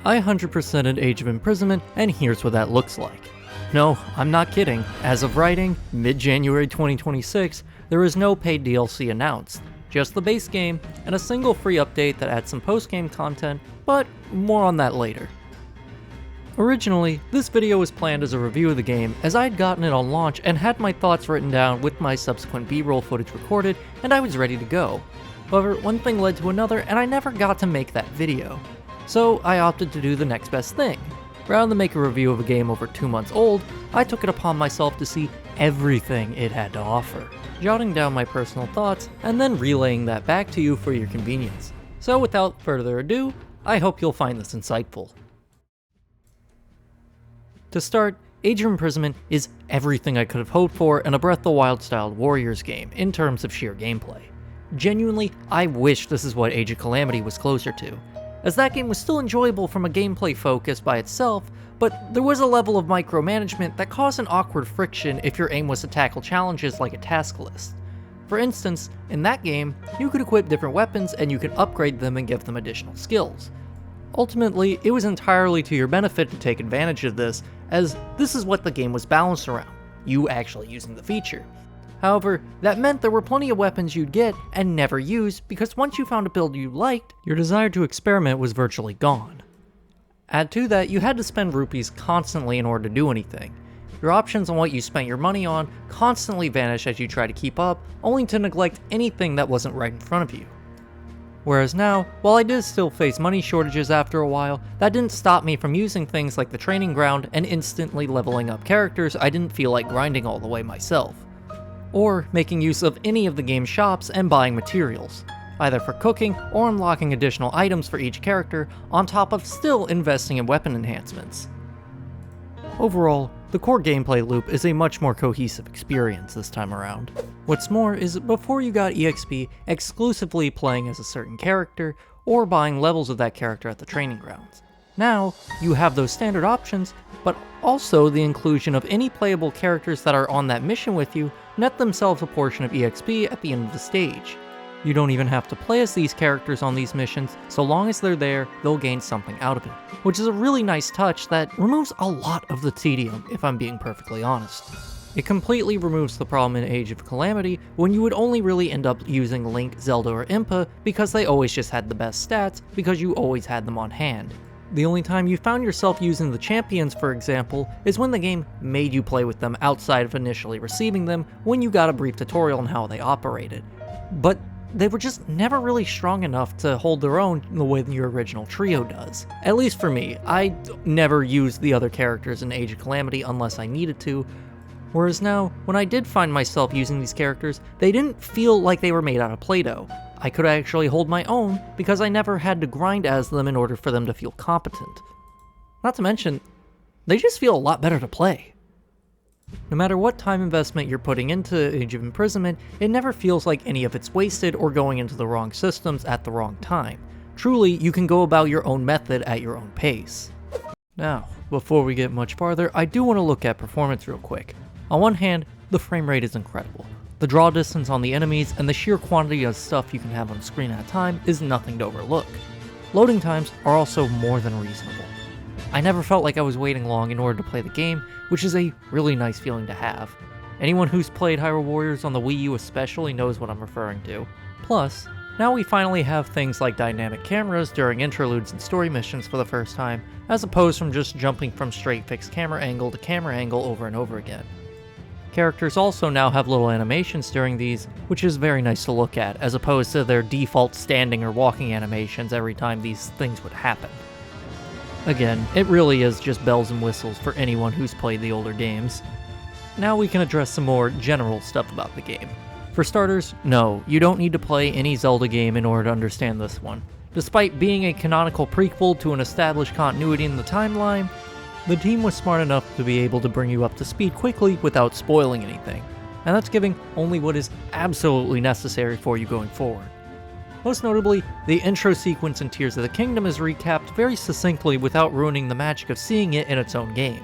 I 100%ed Age of Imprisonment, and here's what that looks like. No, I'm not kidding. As of writing, mid-January 2026, there is no paid DLC announced, just the base game, and a single free update that adds some post-game content, but more on that later. Originally, this video was planned as a review of the game, as I had gotten it on launch and had my thoughts written down with my subsequent B-roll footage recorded, and I was ready to go. However, one thing led to another, and I never got to make that video. So I opted to do the next best thing. Rather than make a review of a game over 2 months old, I took it upon myself to see everything it had to offer, jotting down my personal thoughts, and then relaying that back to you for your convenience. So without further ado, I hope you'll find this insightful. To start, Age of Imprisonment is everything I could have hoped for in a Breath of the Wild-styled Warriors game in terms of sheer gameplay. Genuinely, I wish this is what Age of Calamity was closer to, as that game was still enjoyable from a gameplay focus by itself, but there was a level of micromanagement that caused an awkward friction if your aim was to tackle challenges like a task list. For instance, in that game, you could equip different weapons and you could upgrade them and give them additional skills. Ultimately, it was entirely to your benefit to take advantage of this, as this is what the game was balanced around, you actually using the feature. However, that meant there were plenty of weapons you'd get and never use, because once you found a build you liked, your desire to experiment was virtually gone. Add to that, you had to spend rupees constantly in order to do anything. Your options on what you spent your money on constantly vanished as you try to keep up, only to neglect anything that wasn't right in front of you. Whereas now, while I did still face money shortages after a while, that didn't stop me from using things like the training ground and instantly leveling up characters I didn't feel like grinding all the way myself. Or making use of any of the game's shops and buying materials, either for cooking or unlocking additional items for each character, on top of still investing in weapon enhancements. Overall, the core gameplay loop is a much more cohesive experience this time around. What's more is before you got EXP exclusively playing as a certain character, or buying levels of that character at the training grounds. Now, you have those standard options, but also the inclusion of any playable characters that are on that mission with you net themselves a portion of EXP at the end of the stage. You don't even have to play as these characters on these missions, so long as they're there, they'll gain something out of it, which is a really nice touch that removes a lot of the tedium, if I'm being perfectly honest. It completely removes the problem in Age of Calamity when you would only really end up using Link, Zelda, or Impa because they always just had the best stats because you always had them on hand. The only time you found yourself using the champions, for example, is when the game made you play with them outside of initially receiving them when you got a brief tutorial on how they operated. But they were just never really strong enough to hold their own the way your original trio does. At least for me, I never used the other characters in Age of Calamity unless I needed to, whereas now, when I did find myself using these characters, they didn't feel like they were made out of Play-Doh. I could actually hold my own because I never had to grind as them in order for them to feel competent. Not to mention, they just feel a lot better to play. No matter what time investment you're putting into Age of Imprisonment, it never feels like any of it's wasted or going into the wrong systems at the wrong time. Truly, you can go about your own method at your own pace. Now, before we get much farther, I do want to look at performance real quick. On one hand, the frame rate is incredible. The draw distance on the enemies and the sheer quantity of stuff you can have on screen at a time is nothing to overlook. Loading times are also more than reasonable. I never felt like I was waiting long in order to play the game, which is a really nice feeling to have. Anyone who's played Hyrule Warriors on the Wii U especially knows what I'm referring to. Plus, now we finally have things like dynamic cameras during interludes and story missions for the first time, as opposed from just jumping from straight fixed camera angle to camera angle over and over again. Characters also now have little animations during these, which is very nice to look at, as opposed to their default standing or walking animations every time these things would happen. Again, it really is just bells and whistles for anyone who's played the older games. Now we can address some more general stuff about the game. For starters, no, you don't need to play any Zelda game in order to understand this one. Despite being a canonical prequel to an established continuity in the timeline, the team was smart enough to be able to bring you up to speed quickly without spoiling anything, and that's giving only what is absolutely necessary for you going forward. Most notably, the intro sequence in Tears of the Kingdom is recapped very succinctly without ruining the magic of seeing it in its own game.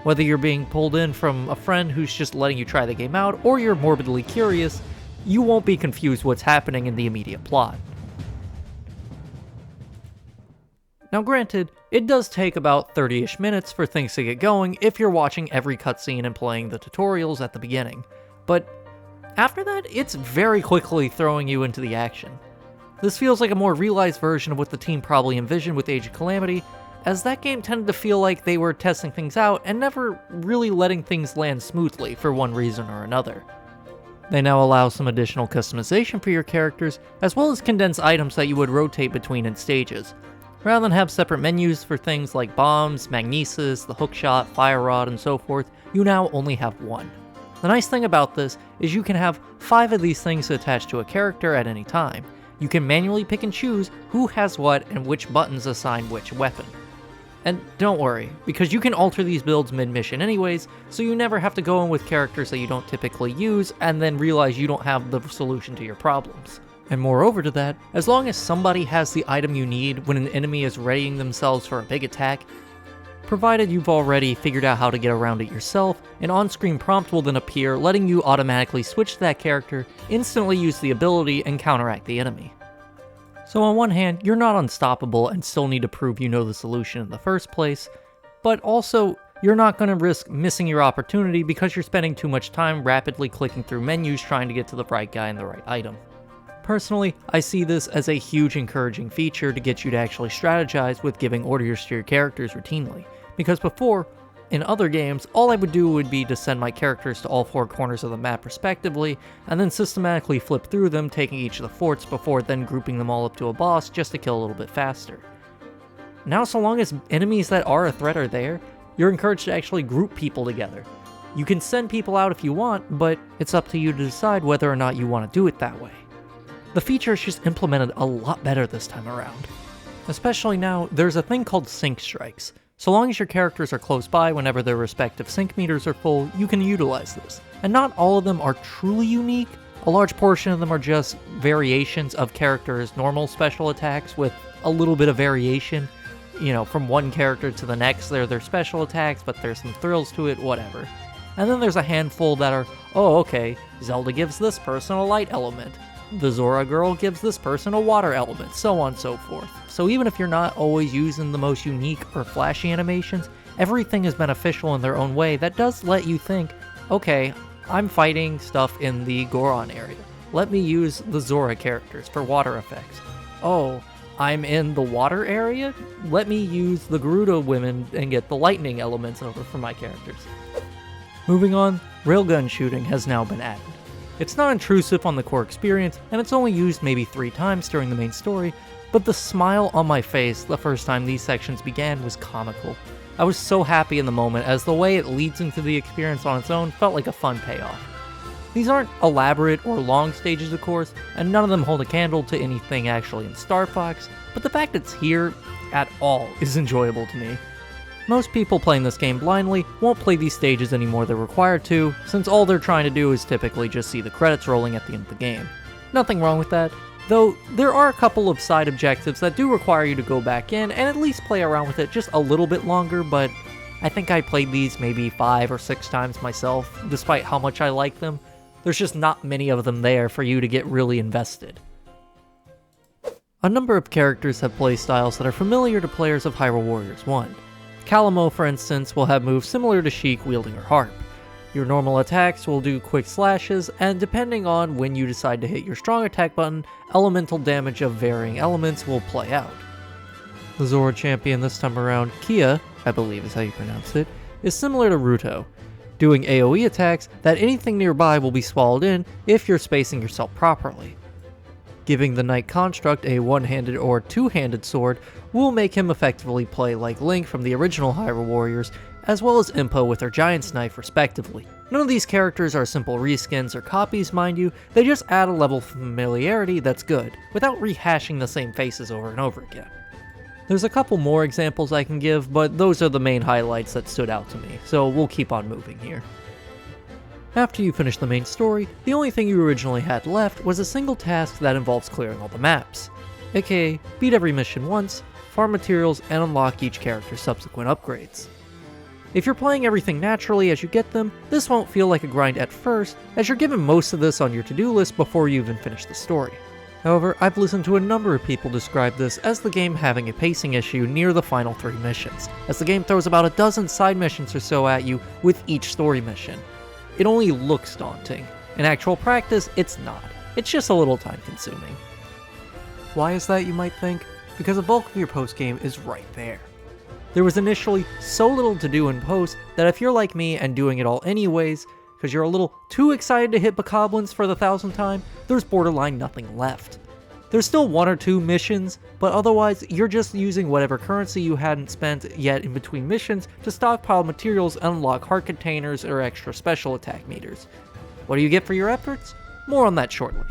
Whether you're being pulled in from a friend who's just letting you try the game out, or you're morbidly curious, you won't be confused what's happening in the immediate plot. Now granted, it does take about 30-ish minutes for things to get going if you're watching every cutscene and playing the tutorials at the beginning, but after that, it's very quickly throwing you into the action. This feels like a more realized version of what the team probably envisioned with Age of Calamity, as that game tended to feel like they were testing things out and never really letting things land smoothly for one reason or another. They now allow some additional customization for your characters, as well as condense items that you would rotate between in stages. Rather than have separate menus for things like bombs, magnesis, the hookshot, fire rod, and so forth, you now only have one. The nice thing about this is you can have 5 of these things attached to a character at any time. You can manually pick and choose who has what and which buttons assign which weapon. And don't worry, because you can alter these builds mid-mission anyways, so you never have to go in with characters that you don't typically use and then realize you don't have the solution to your problems. And moreover to that, as long as somebody has the item you need when an enemy is readying themselves for a big attack, provided you've already figured out how to get around it yourself, an on-screen prompt will then appear letting you automatically switch to that character, instantly use the ability, and counteract the enemy. So on one hand, you're not unstoppable and still need to prove you know the solution in the first place, but also, you're not going to risk missing your opportunity because you're spending too much time rapidly clicking through menus trying to get to the right guy and the right item. Personally, I see this as a huge encouraging feature to get you to actually strategize with giving orders to your characters routinely, because before, in other games, all I would do would be to send my characters to all 4 corners of the map respectively, and then systematically flip through them, taking each of the forts before then grouping them all up to a boss just to kill a little bit faster. Now, so long as enemies that are a threat are there, you're encouraged to actually group people together. You can send people out if you want, but it's up to you to decide whether or not you want to do it that way. The feature is just implemented a lot better this time around. Especially now, there's a thing called sync strikes. So long as your characters are close by whenever their respective sync meters are full, you can utilize this. And not all of them are truly unique. A large portion of them are just variations of characters' normal special attacks with a little bit of variation. You know, from one character to the next, they're their special attacks, but there's some thrills to it, whatever. And then there's a handful that are, oh okay, Zelda gives this person a light element. The Zora girl gives this person a water element, so on and so forth. So even if you're not always using the most unique or flashy animations, everything is beneficial in their own way that does let you think, okay, I'm fighting stuff in the Goron area. Let me use the Zora characters for water effects. Oh, I'm in the water area? Let me use the Gerudo women and get the lightning elements over for my characters. Moving on, railgun shooting has now been added. It's not intrusive on the core experience, and it's only used maybe 3 times during the main story, but the smile on my face the first time these sections began was comical. I was so happy in the moment, as the way it leads into the experience on its own felt like a fun payoff. These aren't elaborate or long stages of course, and none of them hold a candle to anything actually in Star Fox, but the fact it's here at all is enjoyable to me. Most people playing this game blindly won't play these stages any more than required to, since all they're trying to do is typically just see the credits rolling at the end of the game. Nothing wrong with that, though there are a couple of side objectives that do require you to go back in and at least play around with it just a little bit longer, but I think I played these maybe 5 or 6 times myself, despite how much I like them. There's just not many of them there for you to get really invested. A number of characters have playstyles that are familiar to players of Hyrule Warriors 1. Calamo, for instance, will have moves similar to Sheik wielding her harp. Your normal attacks will do quick slashes, and depending on when you decide to hit your strong attack button, elemental damage of varying elements will play out. The Zora champion this time around, Kia, I believe is how you pronounce it, is similar to Ruto, doing AoE attacks that anything nearby will be swallowed in if you're spacing yourself properly. Giving the Knight Construct a one-handed or two-handed sword will make him effectively play like Link from the original Hyrule Warriors, as well as Impa with her Giant's Knife respectively. None of these characters are simple reskins or copies, mind you, they just add a level of familiarity that's good, without rehashing the same faces over and over again. There's a couple more examples I can give, but those are the main highlights that stood out to me, so we'll keep on moving here. After you finish the main story, the only thing you originally had left was a single task that involves clearing all the maps, aka beat every mission once, farm materials, and unlock each character's subsequent upgrades. If you're playing everything naturally as you get them, this won't feel like a grind at first, as you're given most of this on your to-do list before you even finish the story. However, I've listened to a number of people describe this as the game having a pacing issue near the final 3 missions, as the game throws about a dozen side missions or so at you with each story mission. It only looks daunting. In actual practice, it's not. It's just a little time consuming. Why is that, you might think? Because the bulk of your post-game is right there. There was initially so little to do in post that if you're like me and doing it all anyways, because you're a little too excited to hit bokoblins for the 1000th time, there's borderline nothing left. There's still 1 or 2 missions, but otherwise you're just using whatever currency you hadn't spent yet in between missions to stockpile materials and unlock heart containers or extra special attack meters. What do you get for your efforts? More on that shortly.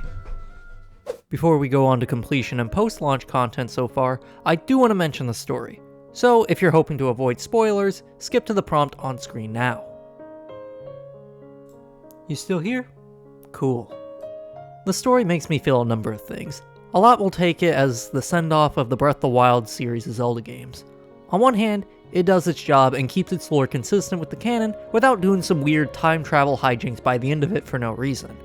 Before we go on to completion and post-launch content so far, I do want to mention the story. So if you're hoping to avoid spoilers, skip to the prompt on screen now. You still here? Cool. The story makes me feel a number of things. A lot will take it as the send-off of the Breath of the Wild series of Zelda games. On one hand, it does its job and keeps its lore consistent with the canon without doing some weird time travel hijinks by the end of it for no reason.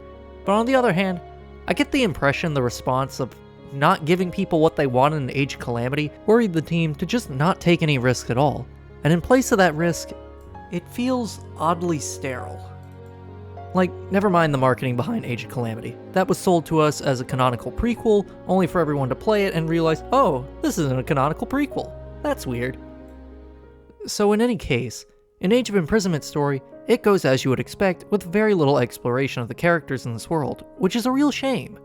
But on the other hand, I get the impression the response of not giving people what they want in Age of Calamity worried the team to just not take any risk at all. And in place of that risk, it feels oddly sterile. Like, never mind the marketing behind Age of Calamity. That was sold to us as a canonical prequel, only for everyone to play it and realize, oh, this isn't a canonical prequel. That's weird. So in any case, in Age of Imprisonment's story, it goes as you would expect with very little exploration of the characters in this world, which is a real shame.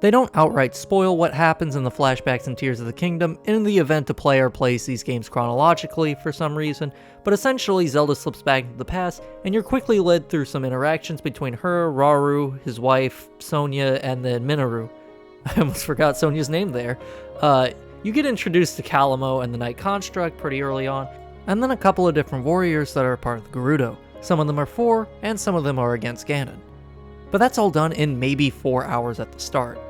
They don't outright spoil what happens in the flashbacks and Tears of the Kingdom in the event a player plays these games chronologically for some reason, but essentially Zelda slips back into the past, and you're quickly led through some interactions between her, Rauru, his wife, Sonia, and then Minoru. I almost forgot Sonia's name there. You get introduced to Calamo and the Night Construct pretty early on, and then a couple of different warriors that are part of the Gerudo. Some of them are for, and some of them are against Ganon. But that's all done in maybe 4 hours at the start.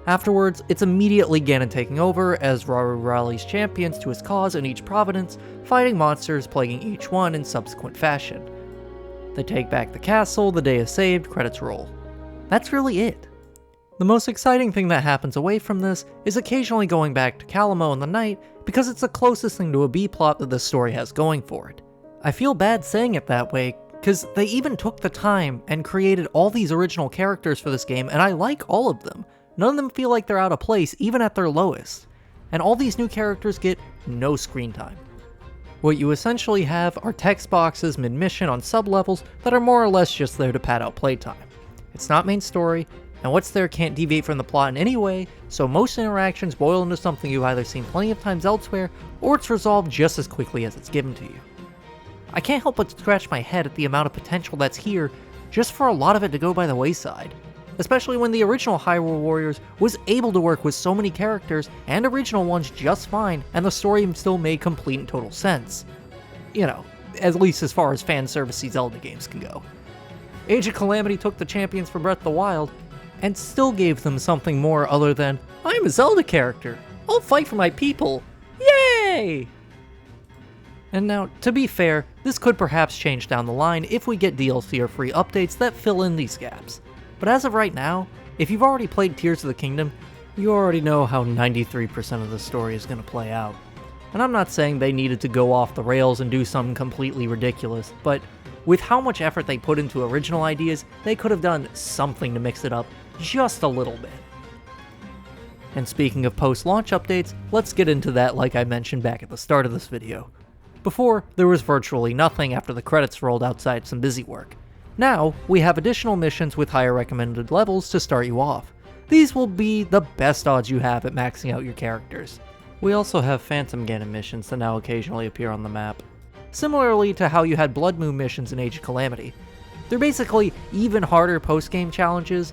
Afterwards, it's immediately Ganon taking over as Rauru rallies champions to his cause in each province, fighting monsters plaguing each one in subsequent fashion. They take back the castle, the day is saved, credits roll. That's really it. The most exciting thing that happens away from this is occasionally going back to Calamo in the night because it's the closest thing to a B-plot that this story has going for it. I feel bad saying it that way, because they even took the time and created all these original characters for this game, and I like all of them. None of them feel like they're out of place, even at their lowest. And all these new characters get no screen time. What you essentially have are text boxes mid-mission on sub-levels that are more or less just there to pad out playtime. It's not main story, and what's there can't deviate from the plot in any way, so most interactions boil into something you've either seen plenty of times elsewhere, or it's resolved just as quickly as it's given to you. I can't help but scratch my head at the amount of potential that's here, just for a lot of it to go by the wayside. Especially when the original Hyrule Warriors was able to work with so many characters, and original ones just fine, and the story still made complete and total sense. You know, at least as far as fan-servicey Zelda games can go. Age of Calamity took the champions from Breath of the Wild, and still gave them something more other than, I'm a Zelda character, I'll fight for my people, yay! And now, to be fair, this could perhaps change down the line if we get DLC or free updates that fill in these gaps. But as of right now, if you've already played Tears of the Kingdom, you already know how 93% of the story is going to play out. And I'm not saying they needed to go off the rails and do something completely ridiculous, but with how much effort they put into original ideas, they could have done something to mix it up just a little bit. And speaking of post-launch updates, let's get into that like I mentioned back at the start of this video. Before, there was virtually nothing after the credits rolled outside some busy work. Now, we have additional missions with higher recommended levels to start you off. These will be the best odds you have at maxing out your characters. We also have Phantom Ganon missions that now occasionally appear on the map. Similarly to how you had Blood Moon missions in Age of Calamity. They're basically even harder post-game challenges,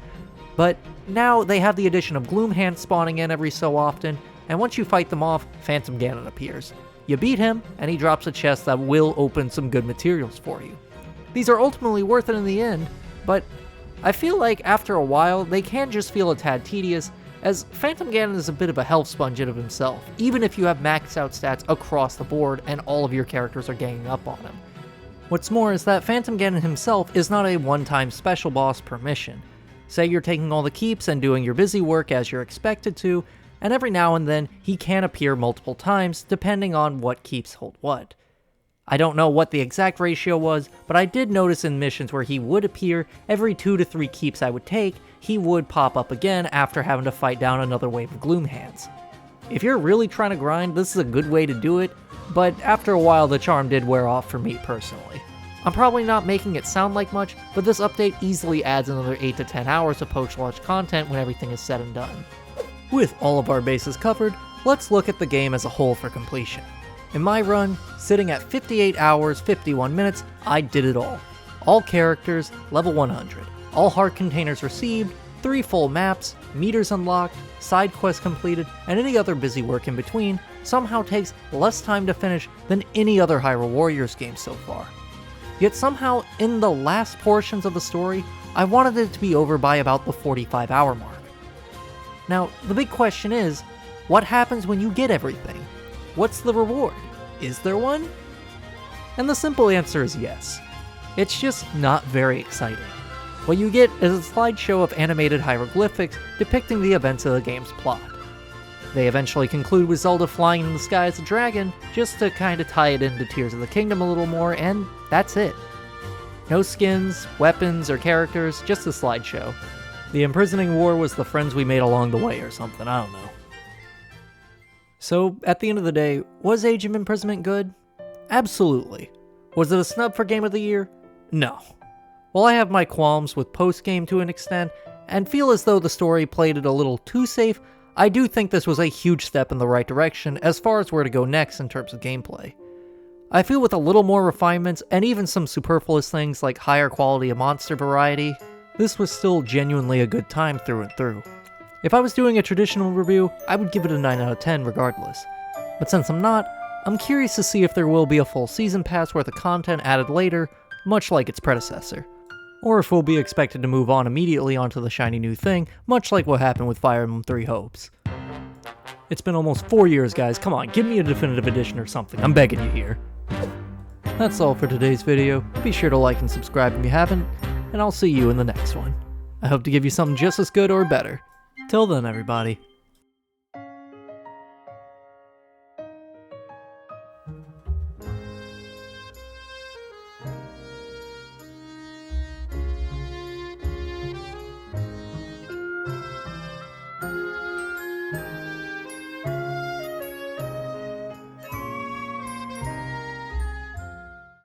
but now they have the addition of Gloomhand spawning in every so often, and once you fight them off, Phantom Ganon appears. You beat him, and he drops a chest that will open some good materials for you. These are ultimately worth it in the end, but I feel like after a while, they can just feel a tad tedious, as Phantom Ganon is a bit of a health sponge in of himself, even if you have maxed out stats across the board and all of your characters are ganging up on him. What's more is that Phantom Ganon himself is not a one-time special boss per mission. Say you're taking all the keeps and doing your busy work as you're expected to, and every now and then he can appear multiple times depending on what keeps hold what. I don't know what the exact ratio was, but I did notice in missions where he would appear every 2 to 3 keeps I would take, he would pop up again after having to fight down another wave of Gloom Hands. If you're really trying to grind, this is a good way to do it, but after a while the charm did wear off for me personally. I'm probably not making it sound like much, but this update easily adds another 8 to 10 hours of post-launch content when everything is said and done. With all of our bases covered, let's look at the game as a whole for completion. In my run, sitting at 58 hours, 51 minutes, I did it all. All characters, level 100. All heart containers received, 3 full maps, meters unlocked, side quests completed, and any other busy work in between somehow takes less time to finish than any other Hyrule Warriors game so far. Yet somehow, in the last portions of the story, I wanted it to be over by about the 45-hour mark. Now, the big question is, what happens when you get everything? What's the reward? Is there one? And the simple answer is yes. It's just not very exciting. What you get is a slideshow of animated hieroglyphics depicting the events of the game's plot. They eventually conclude with Zelda flying in the sky as a dragon, just to kinda tie it into Tears of the Kingdom a little more, and that's it. No skins, weapons, or characters, just a slideshow. The imprisoning war was the friends we made along the way or something, I don't know. So, at the end of the day, was Age of Imprisonment good? Absolutely. Was it a snub for Game of the Year? No. While I have my qualms with post-game to an extent, and feel as though the story played it a little too safe, I do think this was a huge step in the right direction as far as where to go next in terms of gameplay. I feel with a little more refinements, and even some superfluous things like higher quality of monster variety, this was still genuinely a good time through and through. If I was doing a traditional review, I would give it a 9 out of 10 regardless. But since I'm not, I'm curious to see if there will be a full season pass worth of content added later, much like its predecessor. Or if we'll be expected to move on immediately onto the shiny new thing, much like what happened with Fire Emblem Three Hopes. It's been almost 4 years, guys, come on, give me a definitive edition or something, I'm begging you here. That's all for today's video, be sure to like and subscribe if you haven't, and I'll see you in the next one. I hope to give you something just as good or better. Till then, everybody,